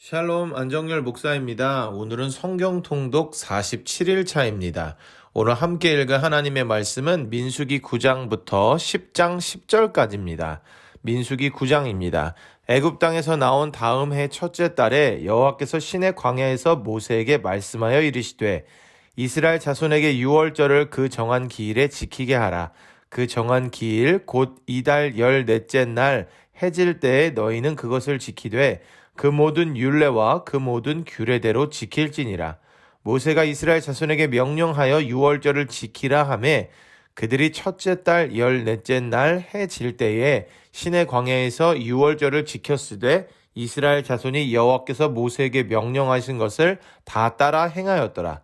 샬롬 안정열 목사입니다. 오늘은 성경 통독 47일 차입니다. 오늘 함께 읽을 하나님의 말씀은 민수기 9장부터 10장 10절까지입니다. 민수기 9장입니다. 애굽 땅에서 나온 다음 해 첫째 달에 여호와께서 시내 광야에서 모세에게 말씀하여 이르시되 이스라엘 자손에게 유월절을 그 정한 기일에 지키게 하라. 그 정한 기일 곧 이달 14째 날 해질 때에 너희는 그것을 지키되 그 모든 율례와 그 모든 규례대로 지킬지니라. 모세가 이스라엘 자손에게 명령하여 유월절을 지키라 하매 그들이 첫째 달 14째 날 해 질 때에 시내 광야에서 유월절을 지켰으되 이스라엘 자손이 여호와께서 모세에게 명령하신 것을 다 따라 행하였더라.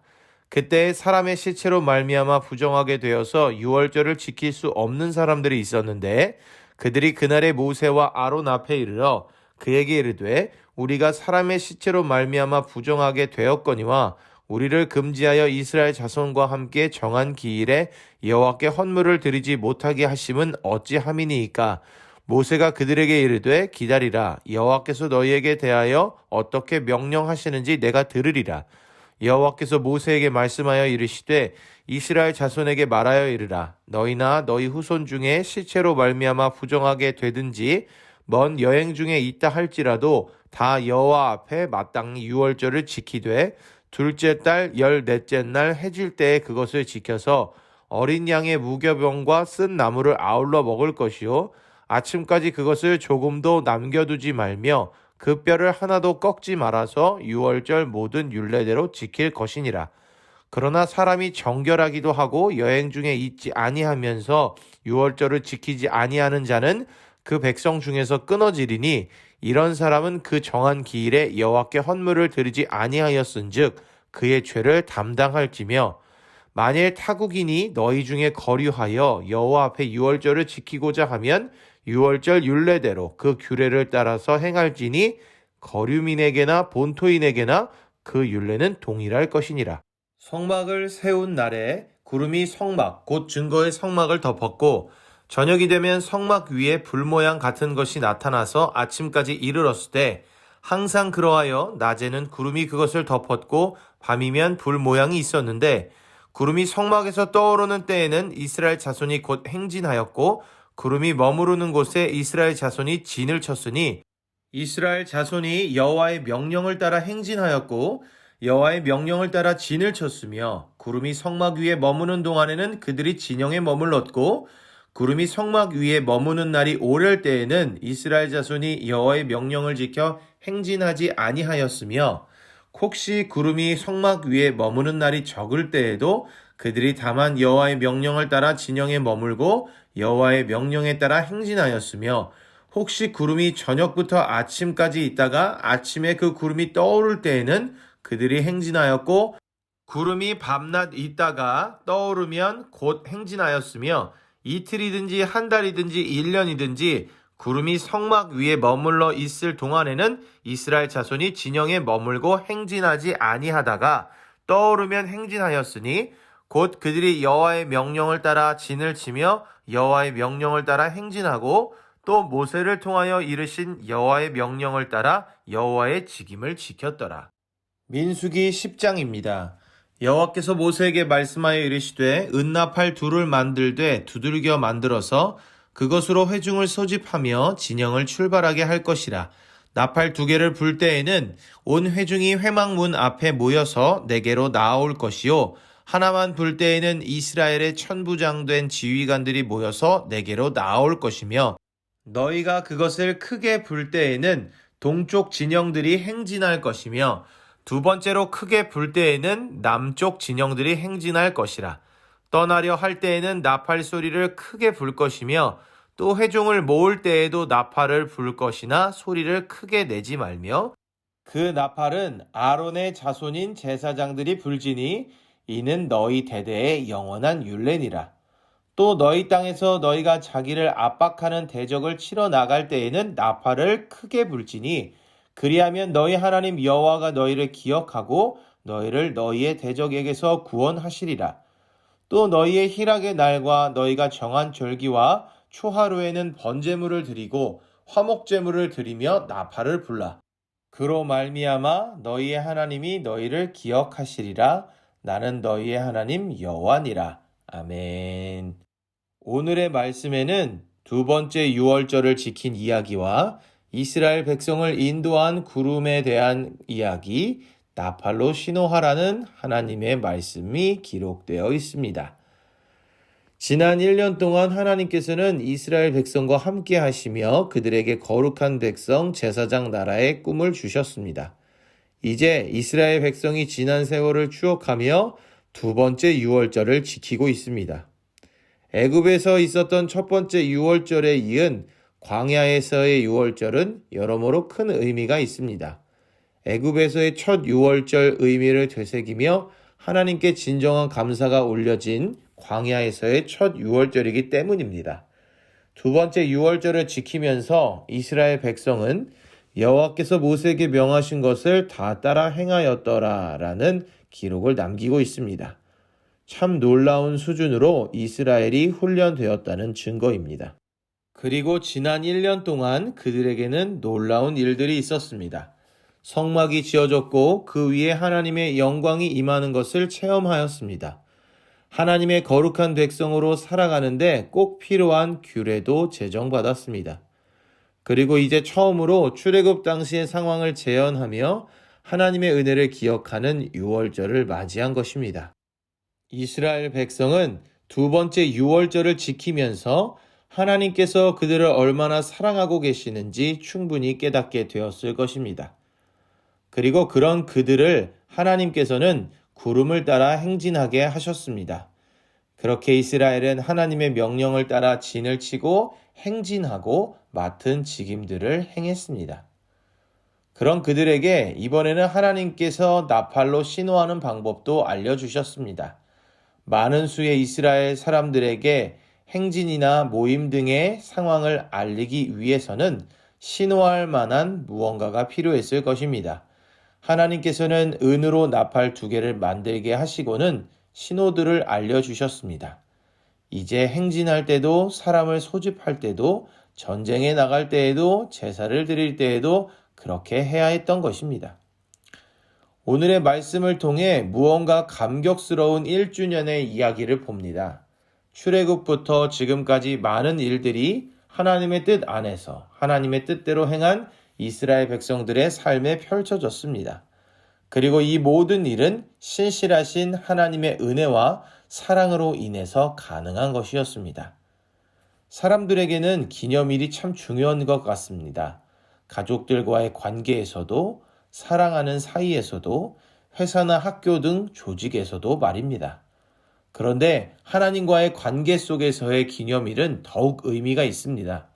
그때 사람의 시체로 말미암아 부정하게 되어서 유월절을 지킬 수 없는 사람들이 있었는데 그들이 그날에 모세와 아론 앞에 이르러 그에게 이르되 우리가 사람의 시체로 말미암아 부정하게 되었거니와 우리를 금지하여 이스라엘 자손과 함께 정한 기일에 여호와께 헌물을 드리지 못하게 하심은 어찌함이니이까. 모세가 그들에게 이르되 기다리라. 여호와께서 너희에게 대하여 어떻게 명령하시는지 내가 들으리라. 여호와께서 모세에게 말씀하여 이르시되 이스라엘 자손에게 말하여 이르라. 너희나 너희 후손 중에 시체로 말미암아 부정하게 되든지 먼 여행 중에 있다 할지라도 다 여호와 앞에 마땅히 유월절을 지키되 둘째 달 14째 날 해질 때에 그것을 지켜서 어린 양의 무교병과 쓴 나물을 아울러 먹을 것이요 아침까지 그것을 조금도 남겨두지 말며 그 뼈를 하나도 꺾지 말아서 유월절 모든 율례대로 지킬 것이니라. 그러나 사람이 정결하기도 하고 여행 중에 있지 아니하면서 유월절을 지키지 아니하는 자는 그 백성 중에서 끊어지리니 이런 사람은 그 정한 기일에 여호와께 헌물을 드리지 아니하였은즉 그의 죄를 담당할지며 만일 타국인이 너희 중에 거류하여 여호와 앞에 유월절을 지키고자 하면 유월절 율례대로 그 규례를 따라서 행할지니 거류민에게나 본토인에게나 그 율례는 동일할 것이니라. 성막을 세운 날에 구름이 성막 곧 증거의 성막을 덮었고 저녁이 되면 성막 위에 불 모양 같은 것이 나타나서 아침까지 이르렀을 때 항상 그러하여 낮에는 구름이 그것을 덮었고 밤이면 불 모양이 있었는데 구름이 성막에서 떠오르는 때에는 이스라엘 자손이 곧 행진하였고 구름이 머무르는 곳에 이스라엘 자손이 진을 쳤으니 이스라엘 자손이 여호와의 명령을 따라 행진하였고 여호와의 명령을 따라 진을 쳤으며 구름이 성막 위에 머무는 동안에는 그들이 진영에 머물렀고 구름이 성막 위에 머무는 날이 오랠 때에는 이스라엘 자손이 여호와의 명령을 지켜 행진하지 아니하였으며 혹시 구름이 성막 위에 머무는 날이 적을 때에도 그들이 다만 여호와의 명령을 따라 진영에 머물고 여호와의 명령에 따라 행진하였으며 혹시 구름이 저녁부터 아침까지 있다가 아침에 그 구름이 떠오를 때에는 그들이 행진하였고 구름이 밤낮 있다가 떠오르면 곧 행진하였으며 이틀이든지 한 달이든지 1년이든지 구름이 성막 위에 머물러 있을 동안에는 이스라엘 자손이 진영에 머물고 행진하지 아니하다가 떠오르면 행진하였으니 곧 그들이 여호와의 명령을 따라 진을 치며 여호와의 명령을 따라 행진하고 또 모세를 통하여 이르신 여호와의 명령을 따라 여호와의 직임을 지켰더라. 민수기 10장입니다. 여호와께서 모세에게 말씀하여 이르시되 은나팔 둘을 만들되 두들겨 만들어서 그것으로 회중을 소집하며 진영을 출발하게 할 것이라. 나팔 2개를 불 때에는 온 회중이 회막문 앞에 모여서 내게로 나아올 것이요 하나만 불 때에는 이스라엘의 천부장된 지휘관들이 모여서 내게로 나아올 것이며 너희가 그것을 크게 불 때에는 동쪽 진영들이 행진할 것이며 두 번째로 크게 불 때에는 남쪽 진영들이 행진할 것이라. 떠나려 할 때에는 나팔 소리를 크게 불 것이며 또 회중을 모을 때에도 나팔을 불 것이나 소리를 크게 내지 말며 그 나팔은 아론의 자손인 제사장들이 불지니 이는 너희 대대의 영원한 율례니라. 또 너희 땅에서 너희가 자기를 압박하는 대적을 치러 나갈 때에는 나팔을 크게 불지니 그리하면 너희 하나님 여호와가 너희를 기억하고 너희를 너희의 대적에게서 구원하시리라. 또 너희의 희락의 날과 너희가 정한 절기와 초하루에는 번제물을 드리고 화목제물을 드리며 나팔을 불라. 그로 말미암아 너희의 하나님이 너희를 기억하시리라. 나는 너희의 하나님 여호와니라. 아멘. 오늘의 말씀에는 두 번째 유월절을 지킨 이야기와 이스라엘 백성을 인도한 구름에 대한 이야기, 나팔로 신호하라는 하나님의 말씀이 기록되어 있습니다. 지난 1년 동안 하나님께서는 이스라엘 백성과 함께 하시며 그들에게 거룩한 백성 제사장 나라의 꿈을 주셨습니다. 이제 이스라엘 백성이 지난 세월을 추억하며 두 번째 유월절을 지키고 있습니다. 애굽에서 있었던 첫 번째 유월절에 이은 광야에서의 유월절은 여러모로 큰 의미가 있습니다. 애굽에서의 첫 유월절 의미를 되새기며 하나님께 진정한 감사가 올려진 광야에서의 첫 유월절이기 때문입니다. 두 번째 유월절을 지키면서 이스라엘 백성은 여호와께서 모세에게 명하신 것을 다 따라 행하였더라라는 기록을 남기고 있습니다. 참 놀라운 수준으로 이스라엘이 훈련되었다는 증거입니다. 그리고 지난 1년 동안 그들에게는 놀라운 일들이 있었습니다. 성막이 지어졌고 그 위에 하나님의 영광이 임하는 것을 체험하였습니다. 하나님의 거룩한 백성으로 살아가는데 꼭 필요한 규례도 제정받았습니다. 그리고 이제 처음으로 출애굽 당시의 상황을 재현하며 하나님의 은혜를 기억하는 유월절을 맞이한 것입니다. 이스라엘 백성은 두 번째 유월절을 지키면서 하나님께서 그들을 얼마나 사랑하고 계시는지 충분히 깨닫게 되었을 것입니다. 그리고 그런 그들을 하나님께서는 구름을 따라 행진하게 하셨습니다. 그렇게 이스라엘은 하나님의 명령을 따라 진을 치고 행진하고 맡은 직임들을 행했습니다. 그런 그들에게 이번에는 하나님께서 나팔로 신호하는 방법도 알려주셨습니다. 많은 수의 이스라엘 사람들에게 행진이나 모임 등의 상황을 알리기 위해서는 신호할 만한 무언가가 필요했을 것입니다. 하나님께서는 은으로 나팔 2개를 만들게 하시고는 신호들을 알려주셨습니다. 이제 행진할 때도 사람을 소집할 때도 전쟁에 나갈 때에도 제사를 드릴 때에도 그렇게 해야 했던 것입니다. 오늘의 말씀을 통해 무언가 감격스러운 1주년의 이야기를 봅니다. 출애굽부터 지금까지 많은 일들이 하나님의 뜻 안에서 하나님의 뜻대로 행한 이스라엘 백성들의 삶에 펼쳐졌습니다. 그리고 이 모든 일은 신실하신 하나님의 은혜와 사랑으로 인해서 가능한 것이었습니다. 사람들에게는 기념일이 참 중요한 것 같습니다. 가족들과의 관계에서도 사랑하는 사이에서도 회사나 학교 등 조직에서도 말입니다. 그런데 하나님과의 관계 속에서의 기념일은 더욱 의미가 있습니다.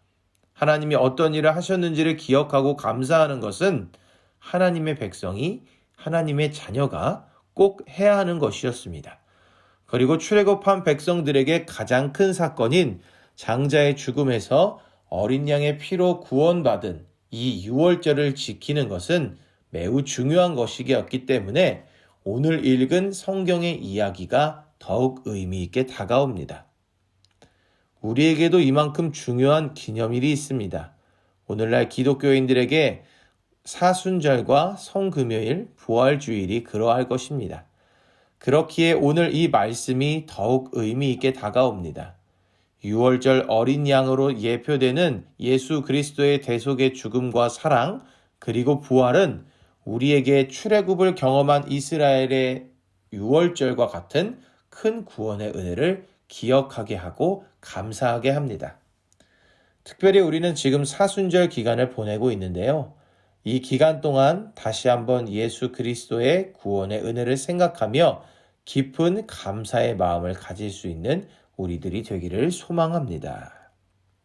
하나님이 어떤 일을 하셨는지를 기억하고 감사하는 것은 하나님의 백성이 하나님의 자녀가 꼭 해야 하는 것이었습니다. 그리고 출애굽한 백성들에게 가장 큰 사건인 장자의 죽음에서 어린 양의 피로 구원받은 이 유월절을 지키는 것은 매우 중요한 것이었기 때문에 오늘 읽은 성경의 이야기가 더욱 의미 있게 다가옵니다. 우리에게도 이만큼 중요한 기념일이 있습니다. 오늘날 기독교인들에게 사순절과 성금요일, 부활주일이 그러할 것입니다. 그렇기에 오늘 이 말씀이 더욱 의미 있게 다가옵니다. 유월절 어린 양으로 예표되는 예수 그리스도의 대속의 죽음과 사랑, 그리고 부활은 우리에게 출애굽을 경험한 이스라엘의 유월절과 같은 큰 구원의 은혜를 기억하게 하고 감사하게 합니다. 특별히 우리는 지금 사순절 기간을 보내고 있는데요. 이 기간 동안 다시 한번 예수 그리스도의 구원의 은혜를 생각하며 깊은 감사의 마음을 가질 수 있는 우리들이 되기를 소망합니다.